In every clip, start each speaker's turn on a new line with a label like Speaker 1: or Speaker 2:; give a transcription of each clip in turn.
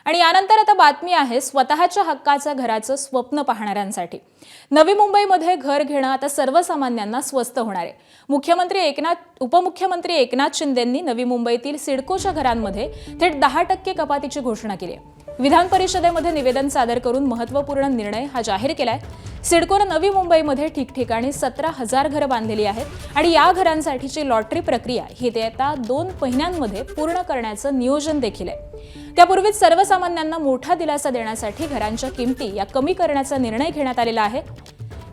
Speaker 1: आणि यानंतर आता बातमी आहे स्वतःच्या हक्काच्या घराचं स्वप्न पाहणाऱ्यांसाठी। नवी मुंबईमध्ये घर घेणं आता सर्वसामान्यांना स्वस्त होणार आहे। उपमुख्यमंत्री एकनाथ शिंदेंनी नवी मुंबईतील सिडकोच्या घरांमध्ये थेट 10% कपातीची घोषणा केली आहे। विधान परिषदेमध्ये निवेदन सादर करून महत्त्वपूर्ण निर्णय हा जाहीर केलाय। सिडकोनं नवी मुंबईमध्ये ठिकठिकाणी 17,000 घरं बांधलेली आहेत आणि या घरांसाठीची लॉटरी प्रक्रिया ही येत्या 2 महिन्यांमध्ये पूर्ण करण्याचं नियोजन देखील आहे। त्यापूर्वीच सर्वसामान्यांना मोठा दिलासा देण्यासाठी घरांच्या किमती या कमी करण्याचा निर्णय घेण्यात आलेला आहे।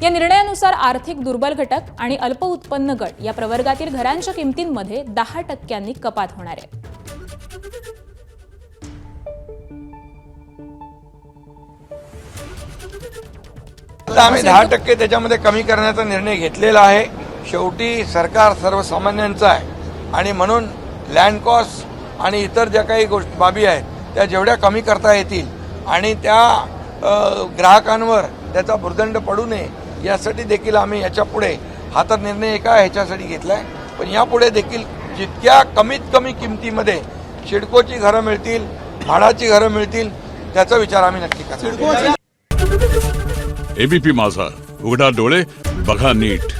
Speaker 1: या निर्णयानुसार आर्थिक दुर्बल घटक आणि अल्प उत्पन्न गट या प्रवर्गातील घरांच्या किमतींमध्ये 10% कपात होणार आहे।
Speaker 2: आम्ही 10% त्याच्यामध्ये कमी करण्याचा निर्णय घेतलेला आहे। शेवटी सरकार सर्वसामान्यांचं आहे आणि म्हणून लँड कॉस्ट आणि इतर ज्या काही बाबी आहेत त्या जेवढ्या कमी करता येतील आणि त्या ग्राहकांवर त्याचा भुर्दंड पडू नये यासाठी देखील आम्ही याच्यापुढे हातात निर्णय एका ह्याच्यासाठी घेतलाय। पण यापुढे देखील जितक्या कमीत कमी किमतीमध्ये सिडकोची घरं मिळतील, भाडाची घरं मिळतील त्याचा विचार आम्ही नक्की करणार।
Speaker 3: एबीपी माझा, उघडा डोळे बघा नीट।